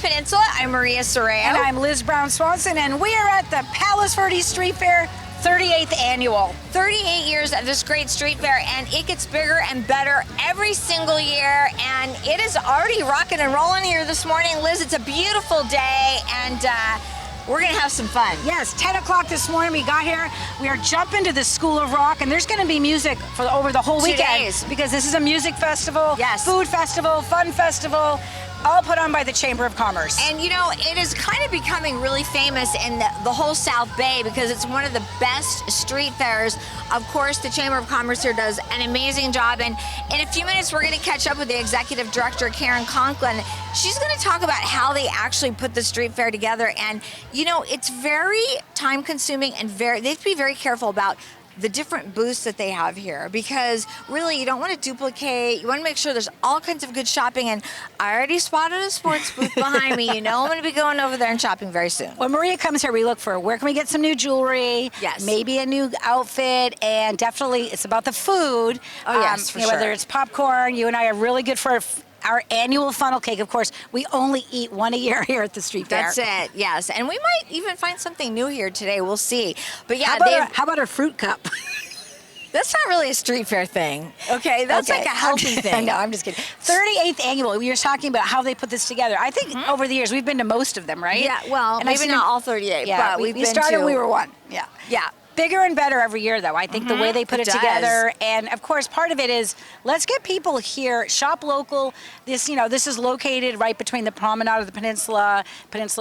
Peninsula. I'm Maria Serrao. And I'm Liz Brown Swanson, and we are at the Palos Verdes Street Fair 38th Annual. 38 years of this great street fair, and it gets bigger and better every single year, and it is already rocking and rolling here this morning. Liz, it's a beautiful day, and we're gonna have some fun. Yes, 10 o'clock this morning we got here. We are jumping to the School of Rock, and there's gonna be music for over the whole 2 weekend. days. Because this is a music festival, Yes. food festival, fun festival, all put on by the Chamber of Commerce. And you know, it is kind of becoming really famous in the whole South Bay because it's one of the best street fairs. Of course, the Chamber of Commerce here does an amazing job. And in a few minutes, we're going to catch up with the executive director, Karen Conklin. She's going to talk about how they actually put the street fair together. And you know, it's very time consuming and they have to be very careful about the different booths that they have here, because really you don't want to duplicate. You want to make sure there's all kinds of good shopping, and I already spotted a sports booth behind me. You know I'm going to be going over there and shopping very soon. When Maria comes here, we look for where can we get some new jewelry, Yes. maybe a new outfit, and definitely it's about the food. Oh, yes, for Whether sure. it's popcorn, you and I are really good for our annual funnel cake. Of course, we only eat one a year here at the street fair. That's it, yes. And we might even find something new here today. We'll see. But yeah, How about a fruit cup? that's not really a street fair thing. Okay, that's like a healthy thing. No, I'm just kidding. 38th annual. We were talking about how they put this together. I think over the years we've been to most of them, right? Yeah, well, And maybe not all 38, Yeah, but we've we been started. to. We were one. Yeah. Yeah. Bigger and better every year, though. I think the way they put it it does. together, and of course, part of it is let's get people here, shop local. This is located right between the promenade of the Peninsula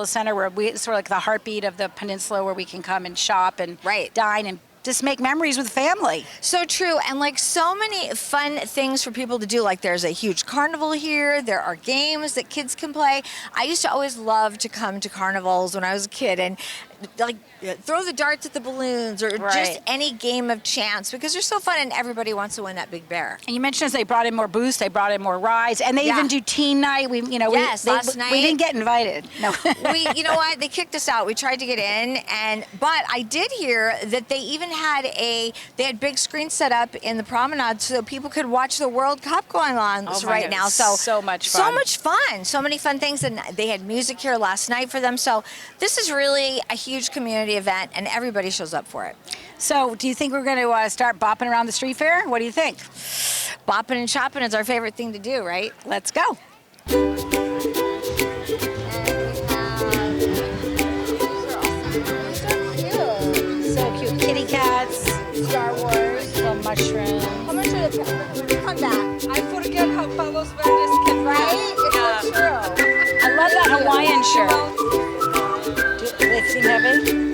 Center, where it's sort of like the heartbeat of the peninsula, where we can come and shop and dine and just make memories with family. So true, and like so many fun things for people to do. Like there's a huge carnival here. There are games that kids can play. I used to always love to come to carnivals when I was a kid and like throw the darts at the balloons or just any game of chance, because they're so fun and everybody wants to win that big bear. And you mentioned as they brought in more booths, they brought in more rides, and they even do teen night. Last night we didn't get invited. No, you know what? They kicked us out. We tried to get in, but I did hear that they even had big screens set up in the promenade so people could watch the World Cup going on right now. So much fun. So much fun. So many fun things, and they had music here last night for them. So this is really a huge community event, and everybody shows up for it. So do you think we're going to start bopping around the street fair? What do you think? Bopping and shopping is our favorite thing to do, right? Let's go. So cute. Kitty cats, Star Wars, little mushroom. How much are the come back? I forget how Palos Verdes can Right? It's so true. I love that Hawaiian shirt. Do they seem heavy?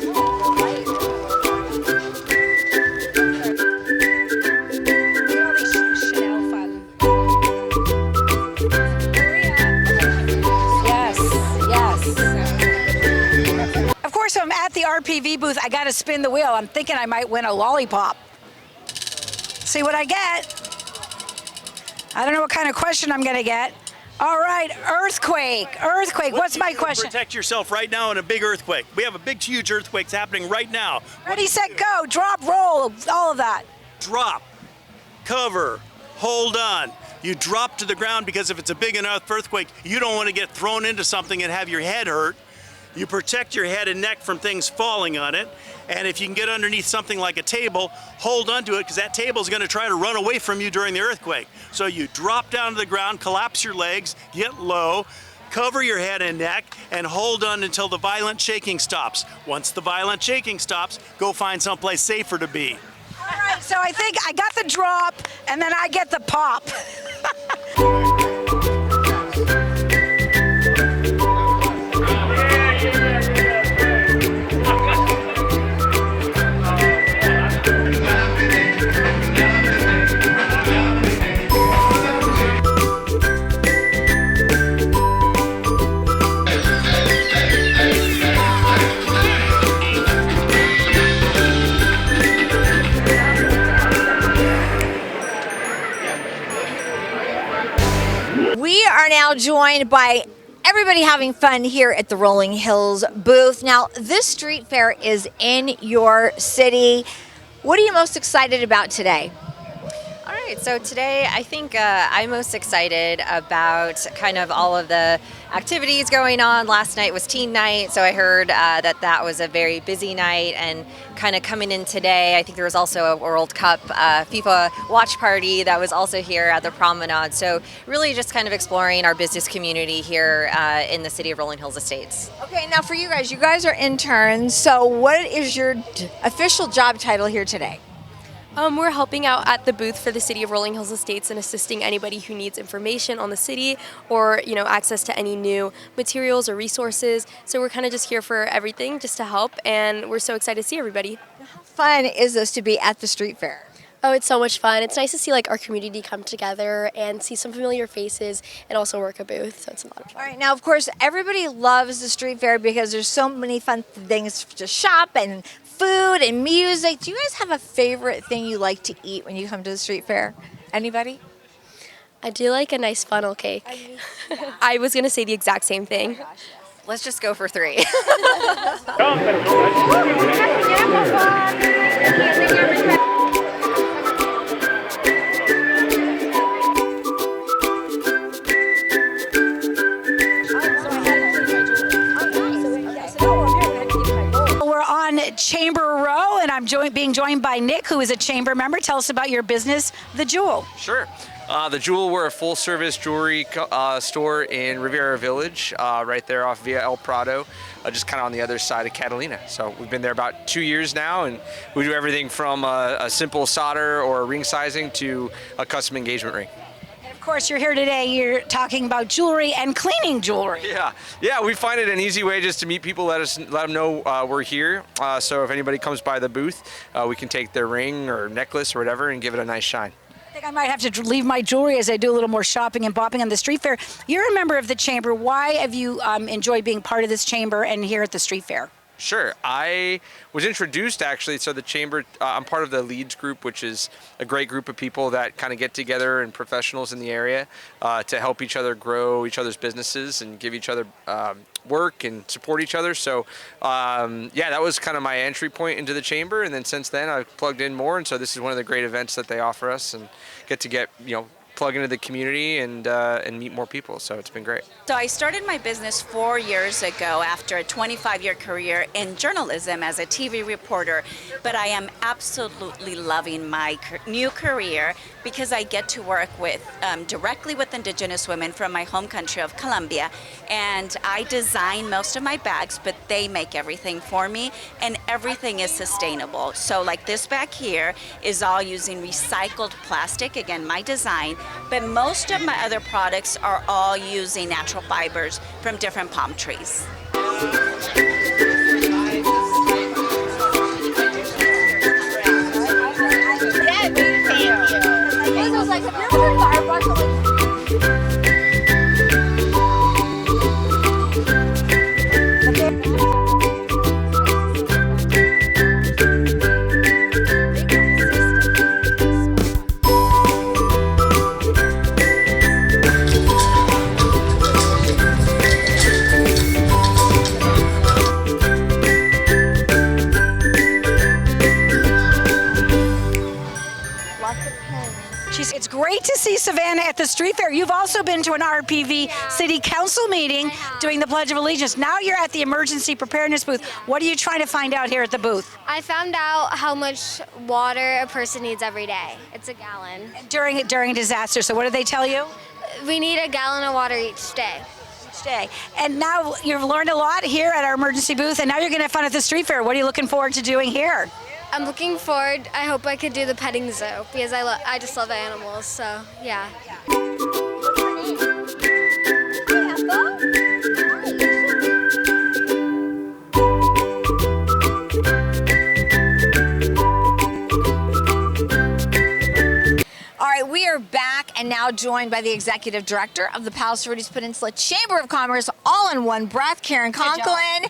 So I'm at the RPV booth. I got to spin the wheel. I'm thinking I might win a lollipop. See what I get. I don't know what kind of question I'm going to get. All right, earthquake. What's my question? Protect yourself right now in a big earthquake. We have a big, huge earthquake happening right now. Ready, set, go. Drop, roll, all of that. Drop, cover, hold on. You drop to the ground because if it's a big enough earthquake, you don't want to get thrown into something and have your head hurt. You protect your head and neck from things falling on it. And if you can get underneath something like a table, hold onto it, because that table is going to try to run away from you during the earthquake. So you drop down to the ground, collapse your legs, get low, cover your head and neck, and hold on until the violent shaking stops. Once the violent shaking stops, go find someplace safer to be. All right, so I think I got the drop, and then I get the pop. We are now joined by everybody having fun here at the Rolling Hills booth. Now, this street fair is in your city. What are you most excited about today? All right, Right, so today I think I'm most excited about kind of all of the activities going on. Last night was teen night, so I heard that was a very busy night, and kind of coming in today, I think there was also a World Cup FIFA watch party that was also here at the Promenade. So really just kind of exploring our business community here in the city of Rolling Hills Estates. Okay, now for you guys are interns, so what is your official job title here today? We're helping out at the booth for the City of Rolling Hills Estates and assisting anybody who needs information on the city or, access to any new materials or resources. So we're kind of just here for everything, just to help, and we're so excited to see everybody. How fun is this to be at the street fair? Oh, it's so much fun. It's nice to see our community come together and see some familiar faces and also work a booth, so it's a lot of fun. All right, now of course everybody loves the street fair because there's so many fun things to shop and food and music. Do you guys have a favorite thing you like to eat when you come to the street fair? Anybody? I do like a nice funnel cake. I was going to say the exact same thing. Let's just go for 3. We're on Chamber Row, and I'm being joined by Nick, who is a Chamber member. Tell us about your business, The Jewel. Sure. The Jewel, we're a full-service jewelry store in Riviera Village, right there off Via El Prado, just kind of on the other side of Catalina. So we've been there about 2 years now, and we do everything from a simple solder or a ring sizing to a custom engagement ring. Of course, you're here today. You're talking about jewelry and cleaning jewelry. Yeah. We find it an easy way just to meet people, let them know we're here. So if anybody comes by the booth, we can take their ring or necklace or whatever and give it a nice shine. I think I might have to leave my jewelry as I do a little more shopping and bopping on the street fair. You're a member of the Chamber. Why have you enjoyed being part of this Chamber and here at the street fair? Sure. I was introduced actually, so the Chamber, I'm part of the Leads group, which is a great group of people that kind of get together and professionals in the area to help each other grow each other's businesses and give each other work and support each other. So that was kind of my entry point into the Chamber, and then since then I've plugged in more, and so this is one of the great events that they offer us and get plug into the community and meet more people. So it's been great. So I started my business 4 years ago after a 25-year career in journalism as a TV reporter, but I am absolutely loving my new career because I get to work with directly with Indigenous women from my home country of Colombia, and I design most of my bags, but they make everything for me, and everything is sustainable. So like this bag here is all using recycled plastic, again my design, but most of my other products are all using natural fibers from different palm trees. It's great to see Savannah at the street fair. You've also been to an RPV City Council meeting doing the Pledge of Allegiance. Now you're at the emergency preparedness booth. What are you trying to find out here at the booth? I found out how much water a person needs every day. It's a gallon. During a disaster. So what did they tell you? We need a gallon of water each day. Day. And now you've learned a lot here at our emergency booth, and now you're going to have fun at the street fair. What are you looking forward to doing here? I'm looking forward, I hope I could do the petting zoo because I just love animals, so yeah. All right, we are back, and now now joined by the executive director of the Palos Verdes Peninsula Chamber of Commerce, all in one breath, Karen Conklin.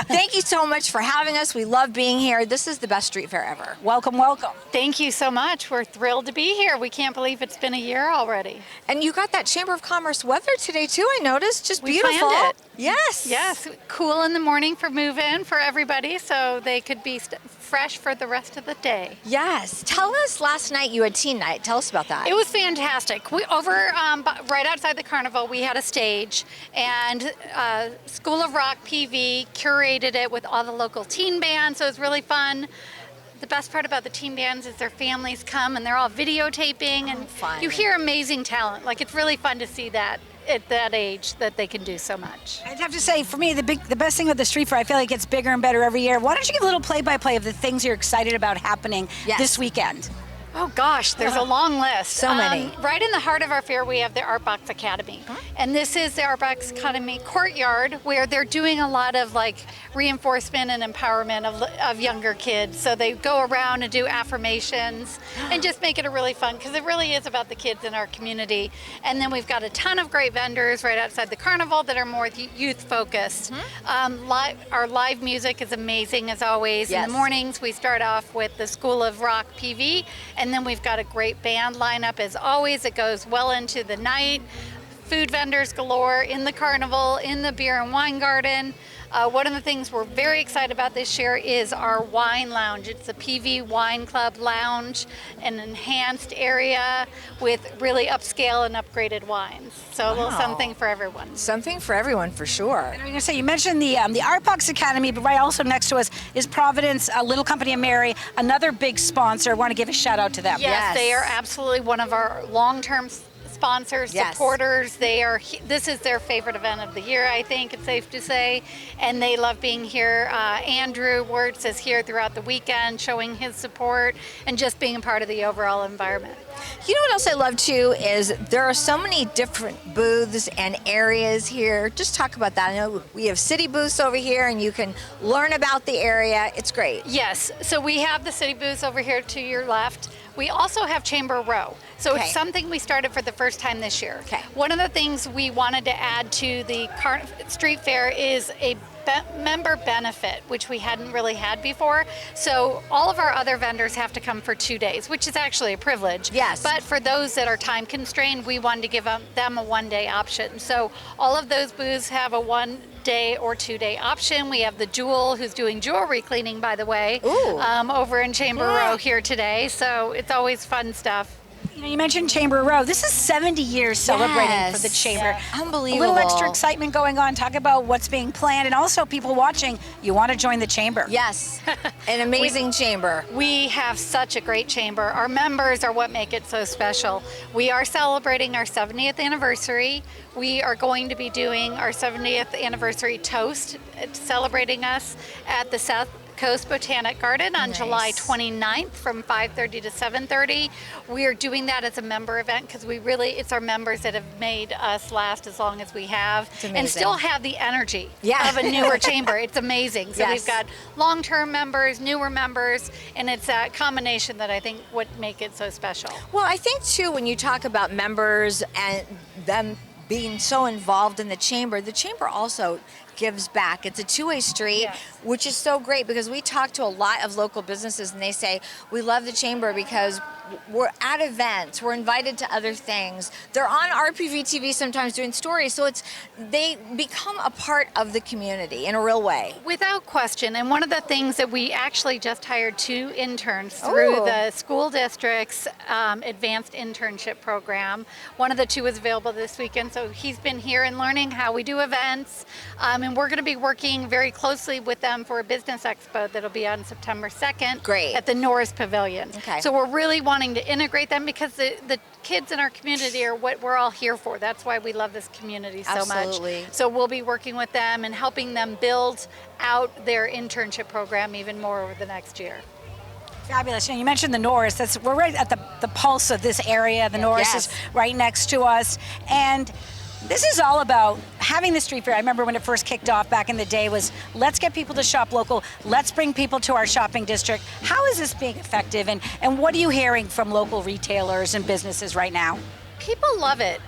Thank you so much for having us. We love being here. This is the best street fair ever. Welcome, welcome. Thank you so much. We're thrilled to be here. We can't believe it's been a year already. And you got that Chamber of Commerce weather today too, I noticed. Just We beautiful. planned it. Yes. Yes, cool in the morning for move-in for everybody, so they could be fresh for the rest of the day. Yes. Tell us, last night you had teen night. Tell us about that. It was fantastic. We right outside the carnival, we had a stage, and School of Rock PV curated it with all the local teen bands, so it was really fun. The best part about the teen bands is their families come and they're all videotaping, and fun. you hear amazing talent. Like, it's really fun to see that at that age, that they can do so much. I'd have to say, for me, the best thing with the street fair, I feel like it gets bigger and better every year. Why don't you give a little play-by-play of the things you're excited about happening this weekend? Oh gosh, there's a long list. So many. Right in the heart of our fair, we have the Art Box Academy. And this is the Art Box Academy courtyard, where they're doing a lot of like reinforcement and empowerment of younger kids. So they go around and do affirmations and just make it a really fun, because it really is about the kids in our community. And then we've got a ton of great vendors right outside the carnival that are more youth focused. Our live music is amazing as always. Yes. In the mornings, we start off with the School of Rock PV, and then we've got a great band lineup as always. It goes well into the night. Food vendors galore in the carnival, in the beer and wine garden. One of the things we're very excited about this year is our wine lounge. It's a PV Wine Club lounge, an enhanced area with really upscale and upgraded wines. So a little something for everyone. Something for everyone, for sure. And I'm going to say, you mentioned the Art Box Academy, but right also next to us is Providence, Little Company of Mary, another big sponsor. I want to give a shout out to them. Yes, they are absolutely one of our long-term sponsors, supporters. This is their favorite event of the year, I think it's safe to say, and they love being here. Andrew Wirtz is here throughout the weekend showing his support and just being a part of the overall environment. You know what else I love too is there are so many different booths and areas here. Just talk about that. I know we have city booths over here and you can learn about the area. It's great. Yes, so we have the city booths over here to your left. We also have Chamber Row. So it's something we started for the first time this year. Okay. One of the things we wanted to add to the street fair is a member benefit, which we hadn't really had before. So all of our other vendors have to come for 2 days, which is actually a privilege. Yes. But for those that are time constrained, we wanted to give them a 1-day option. So all of those booths have a 1-day or 2-day option. We have the Jewel, who's doing jewelry cleaning, by the way, over in Chamber Row here today. So it's always fun stuff. You know, you mentioned Chamber Row. This is 70 years celebrating for the Chamber. Yeah. Unbelievable. A little extra excitement going on. Talk about what's being planned, and also people watching, you want to join the Chamber. Yes, an amazing chamber. We have such a great chamber. Our members are what make it so special. We are celebrating our 70th anniversary. We are going to be doing our 70th anniversary toast, celebrating us at the South Coast Botanic Garden on July 29th from 5:30 to 7:30. We are doing that as a member event because it's our members that have made us last as long as we have and still have the energy of a newer chamber. It's amazing. So we've got long-term members, newer members, and it's that combination that I think would make it so special. Well, I think too, when you talk about members and them being so involved in the chamber also gives back. It's a two-way street, which is so great because we talk to a lot of local businesses and they say, we love the chamber because we're at events, we're invited to other things. They're on RPV TV sometimes doing stories, so they become a part of the community in a real way. Without question, and one of the things that we actually just hired 2 interns through the school district's advanced internship program. One of the 2 is available this weekend, so he's been here and learning how we do events, and we're going to be working very closely with them for a business expo that'll be on September 2nd at the Norris Pavilion. So we're really wanting to integrate them because the kids in our community are what we're all here for. That's why we love this community so much. So we'll be working with them and helping them build out their internship program even more over the next year. Fabulous. You mentioned the Norris. We're right at the pulse of this area. The Norris is right next to us. And this is all about having the street fair. I remember when it first kicked off back in the day was, let's get people to shop local. Let's bring people to our shopping district. How is this being effective? And what are you hearing from local retailers and businesses right now? People love it.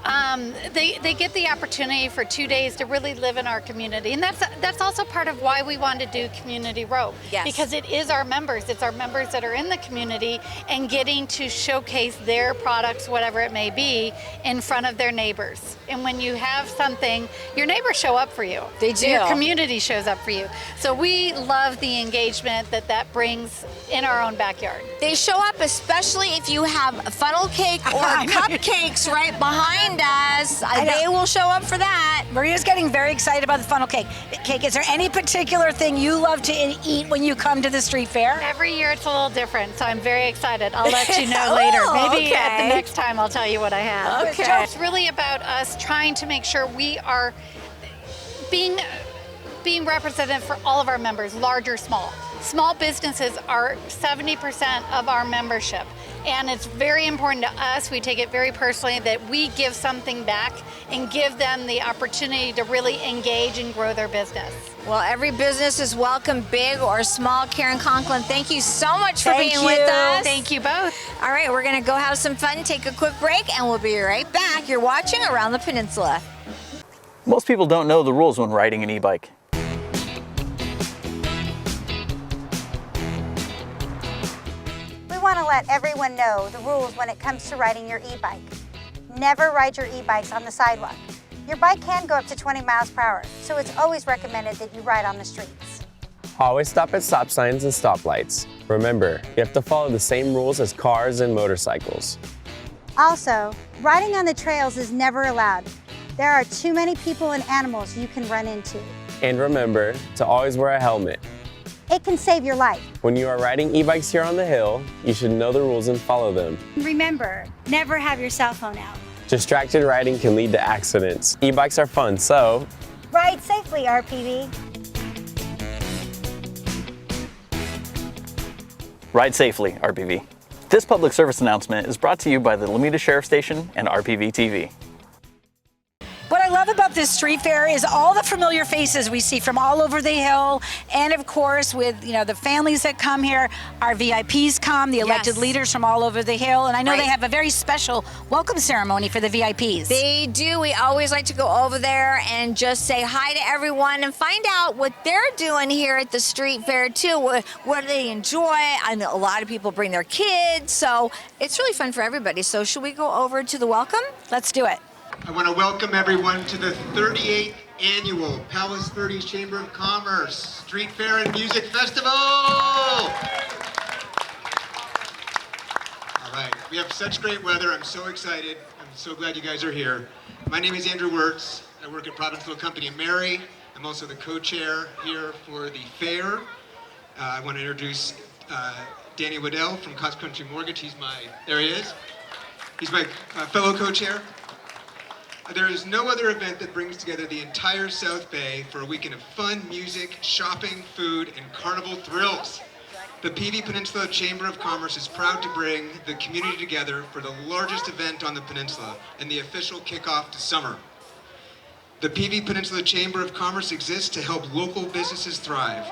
They get the opportunity for 2 days to really live in our community, and that's also part of why we want to do Community Row. Yes. Because it is our members. It's our members that are in the community and getting to showcase their products, whatever it may be, in front of their neighbors. And when you have something, your neighbors show up for you. They do. Your community shows up for you. So we love the engagement that brings in our own backyard. They show up, especially if you have a funnel cake or cupcakes right behind us. They will show up for that. Maria's getting very excited about the funnel cake. Is there any particular thing you love to eat when you come to the street fair? Every year it's a little different, so I'm very excited. I'll let you know later. Maybe at the next time I'll tell you what I have. Okay. So it's really about us trying to make sure we are being represented for all of our members, large or small. Small businesses are 70% of our membership, and it's very important to us. We take it very personally that we give something back and give them the opportunity to really engage and grow their business. Well, every business is welcome, big or small. Karen Conklin, thank you so much for being with us. Thank you both. All right, we're going to go have some fun, take a quick break, and we'll be right back. You're watching Around the Peninsula. Most people don't know the rules when riding an e-bike. We want to let everyone know the rules when it comes to riding your e-bike. Never ride your e-bikes on the sidewalk. Your bike can go up to 20 miles per hour, so it's always recommended that you ride on the streets. Always stop at stop signs and stoplights. Remember, you have to follow the same rules as cars and motorcycles. Also, riding on the trails is never allowed. There are too many people and animals you can run into. And remember to always wear a helmet. It can save your life. When you are riding e-bikes here on the hill, you should know the rules and follow them. Remember, never have your cell phone out. Distracted riding can lead to accidents. E-bikes are fun, so Ride safely, RPV. Ride safely, RPV. This public service announcement is brought to you by the Lomita Sheriff Station and RPV TV. What I love about this street fair is all the familiar faces we see from all over the hill, and of course with the families that come here, our VIPs come, the elected leaders from all over the hill, and I know they have a very special welcome ceremony for the VIPs. They do. We always like to go over there and just say hi to everyone and find out what they're doing here at the street fair too. What do they enjoy? I know a lot of people bring their kids, so it's really fun for everybody. So should we go over to the welcome? Let's do it. I want to welcome everyone to the 38th Annual Palos Verdes Chamber of Commerce Street Fair and Music Festival! All right, we have such great weather. I'm so excited. I'm so glad you guys are here. My name is Andrew Wirtz. I work at Provinceville Company Mary. I'm also the co-chair here for the fair. I want to introduce Danny Waddell from Cox Country Mortgage. There he is. He's my fellow co-chair. There is no other event that brings together the entire South Bay for a weekend of fun, music, shopping, food, and carnival thrills. The PV Peninsula Chamber of Commerce is proud to bring the community together for the largest event on the peninsula and the official kickoff to summer. The PV Peninsula Chamber of Commerce exists to help local businesses thrive.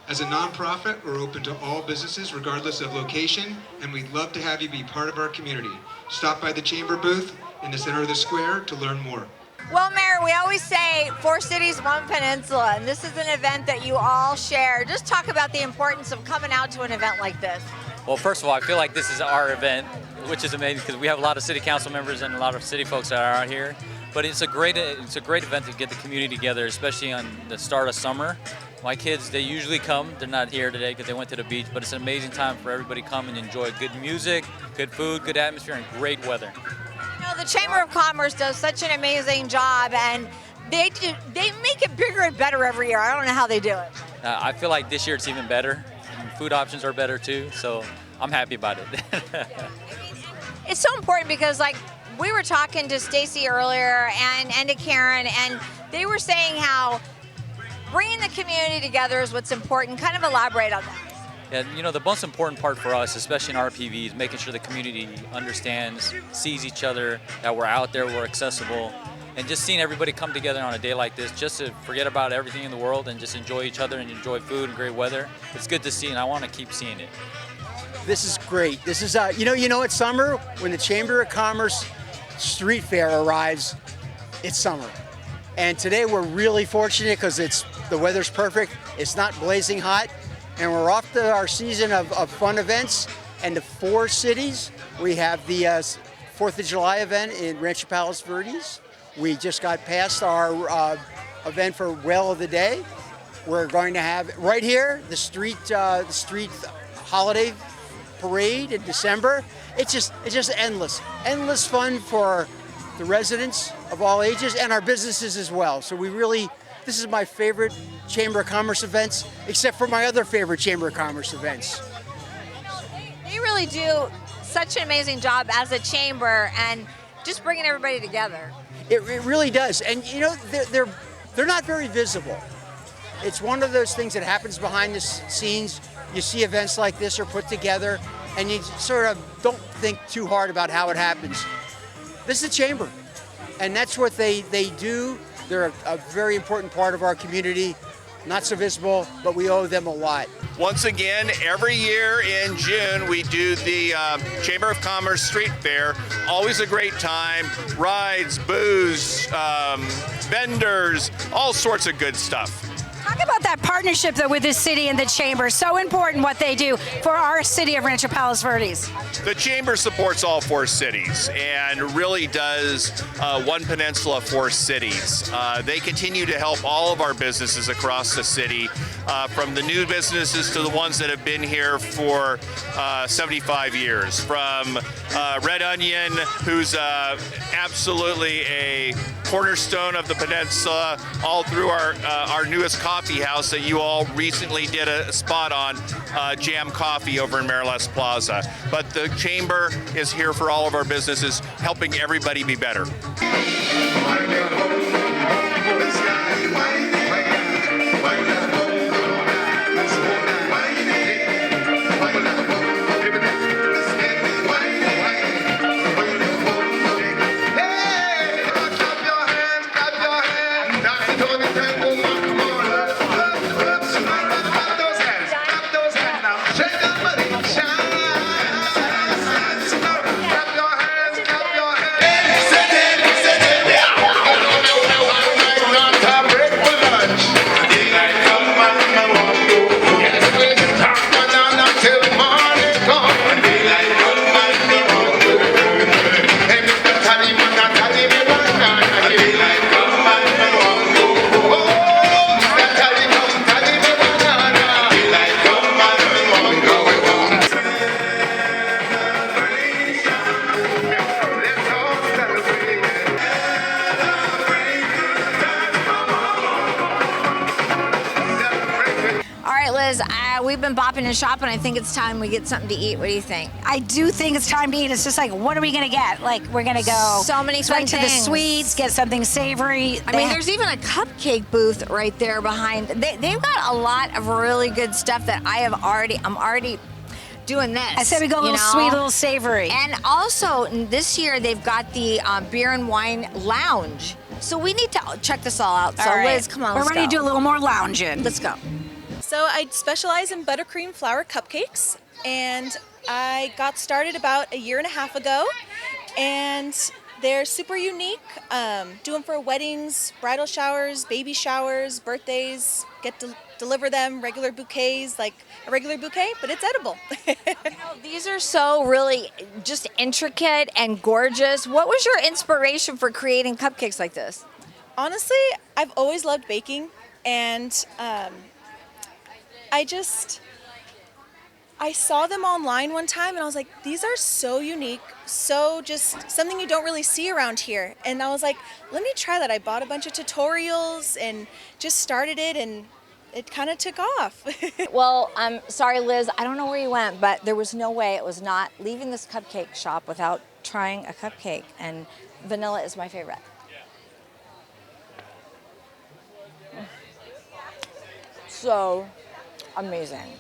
As a nonprofit, we're open to all businesses regardless of location, and we'd love to have you be part of our community. Stop by the chamber booth in the center of the square to learn more. Well, Mayor, we always say 4 cities, 1 peninsula, and this is an event that you all share. Just talk about the importance of coming out to an event like this. Well, first of all, I feel like this is our event, which is amazing because we have a lot of city council members and a lot of city folks that are out here. But it's a great event to get the community together, especially on the start of summer. My kids, they usually come. They're not here today because they went to the beach, but it's an amazing time for everybody to come and enjoy good music, good food, good atmosphere, and great weather. The Chamber of Commerce does such an amazing job, and they make it bigger and better every year. I don't know how they do it. I feel like this year it's even better. And food options are better too, so I'm happy about it. It's so important because, like, we were talking to Stacy earlier and to Karen, and they were saying how bringing the community together is what's important. Kind of elaborate on that. Yeah, the most important part for us, especially in RPV, is making sure the community understands, sees each other, that we're out there, we're accessible, and just seeing everybody come together on a day like this, just to forget about everything in the world and just enjoy each other and enjoy food and great weather. It's good to see, and I want to keep seeing it. This is great. This is, it's summer when the Chamber of Commerce street fair arrives, it's summer. And today we're really fortunate because the weather's perfect, it's not blazing hot, and we're off to our season of fun events. And the 4 cities, we have the 4th of July event in Rancho Palos Verdes. We just got past our event for Whale of the Day. We're going to have right here the street holiday parade in December. It's just endless fun for the residents of all ages and our businesses as well. So this is my favorite Chamber of Commerce events, except for my other favorite Chamber of Commerce events. They really do such an amazing job as a chamber and just bringing everybody together. It really does, and you know they're not very visible. It's one of those things that happens behind the scenes. You see events like this are put together, and you sort of don't think too hard about how it happens. This is a chamber, and that's what they do. They're a very important part of our community. Not so visible, but we owe them a lot. Once again, every year in June, we do the Chamber of Commerce Street Fair. Always a great time. Rides, booze, vendors, all sorts of good stuff. Talk about that partnership though with the city and the chamber. So important what they do for our city of Rancho Palos Verdes. The Chamber supports all 4 cities and really does One Peninsula 4 cities. They continue to help all of our businesses across the city, from the new businesses to the ones that have been here for 75 years. From Red Onion, who's absolutely a cornerstone of the peninsula, all through our newest coffee house that you all recently did a spot on, Jam Coffee over in Mariles Plaza. But the Chamber is here for all of our businesses, helping everybody be better. We've been bopping and shopping. I think it's time we get something to eat. What do you think? I do think it's time to eat. It's just like, what are we gonna get? Like, we're gonna go so many fun right to things. the sweets, get something savory. I mean, there's even a cupcake booth right there behind. They've got a lot of really good stuff that I'm already doing this. I said we go a little sweet, a little savory. And also this year they've got the beer and wine lounge. So we need to check this all out. So Liz, come on, we're ready to do a little more lounging. Let's go. So I specialize in buttercream flour cupcakes, and I got started about a year and a half ago, and they're super unique. Do them for weddings, bridal showers, baby showers, birthdays, get to deliver them regular bouquets, like a regular bouquet, but it's edible. These are so really just intricate and gorgeous. What was your inspiration for creating cupcakes like this? Honestly, I've always loved baking, and I saw them online one time and I was like, these are so unique, so just something you don't really see around here. And I was like, let me try that. I bought a bunch of tutorials and just started it, and it kind of took off. Well, I'm sorry, Liz, I don't know where you went, but there was no way it was not leaving this cupcake shop without trying a cupcake, and vanilla is my favorite. So amazing.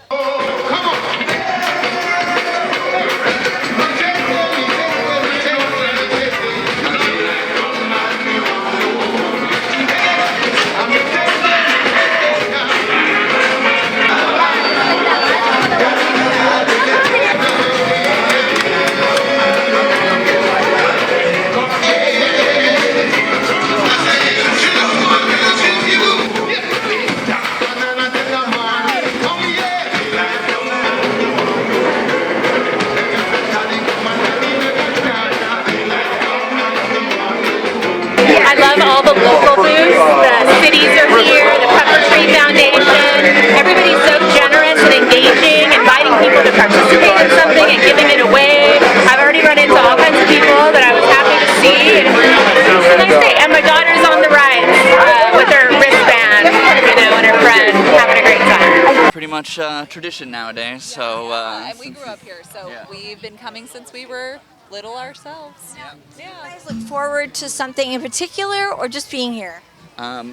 much tradition nowadays. So and we grew up here, so we've been coming since we were little ourselves. Yeah. Do you guys look forward to something in particular, or just being here?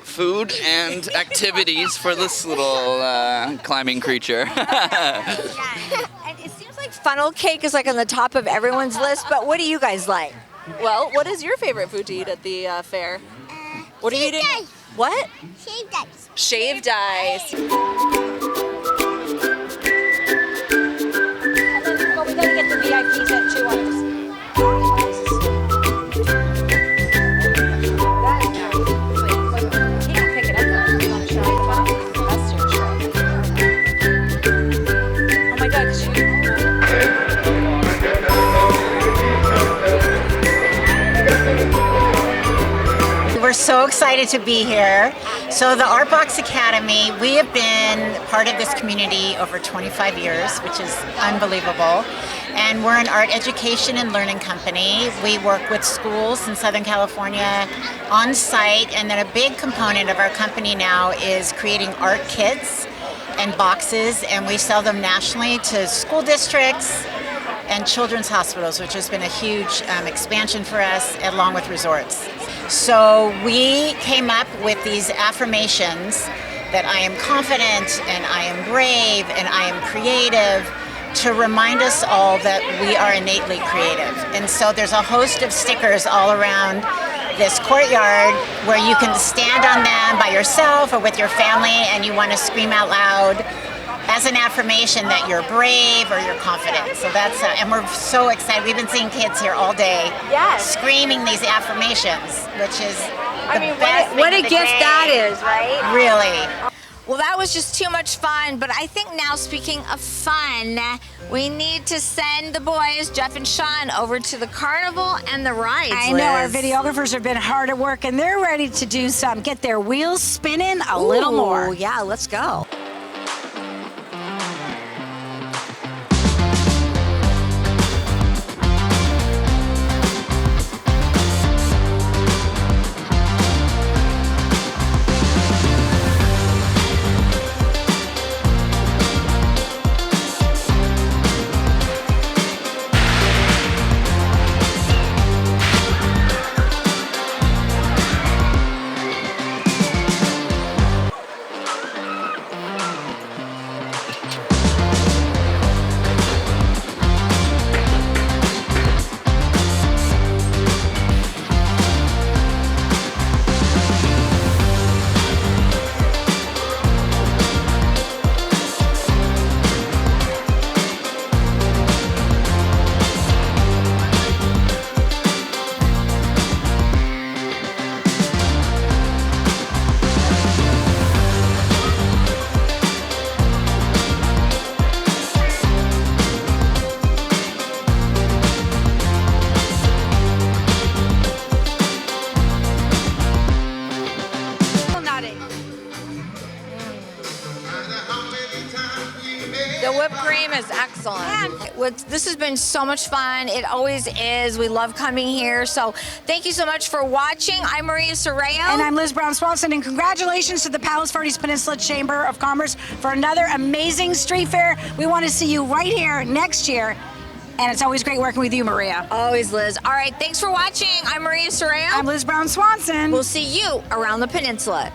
Food and activities for this little climbing creature. And it seems like funnel cake is like on the top of everyone's list, but what do you guys like? Well, what is your favorite food to eat at the fair? What are you eating? What? Shaved ice. Shaved ice. Well, we gotta get the VIPs at 2 hours. We're so excited to be here. So the Art Box Academy, we have been part of this community over 25 years, which is unbelievable. And we're an art education and learning company. We work with schools in Southern California on site, and then a big component of our company now is creating art kits and boxes, and we sell them nationally to school districts and children's hospitals, which has been a huge expansion for us, along with resorts. So we came up with these affirmations that I am confident and I am brave and I am creative, to remind us all that we are innately creative. And so there's a host of stickers all around this courtyard where you can stand on them by yourself or with your family, and you want to scream out loud as an affirmation that you're brave or you're confident. So that's, and we're so excited. We've been seeing kids here all day screaming these affirmations, which is what a gift that is, right? Really. Well, that was just too much fun, but I think now, speaking of fun, we need to send the boys, Jeff and Sean, over to the carnival and the rides. I know, our videographers have been hard at work, and they're ready to do get their wheels spinning a little more. Yeah, let's go. The whipped cream is excellent. This has been so much fun. It always is. We love coming here. So thank you so much for watching. I'm Maria Serrao. And I'm Liz Brown Swanson. And congratulations to the Palos Verdes Peninsula Chamber of Commerce for another amazing street fair. We want to see you right here next year. And it's always great working with you, Maria. Always, Liz. All right, thanks for watching. I'm Maria Serrao. I'm Liz Brown Swanson. We'll see you around the peninsula.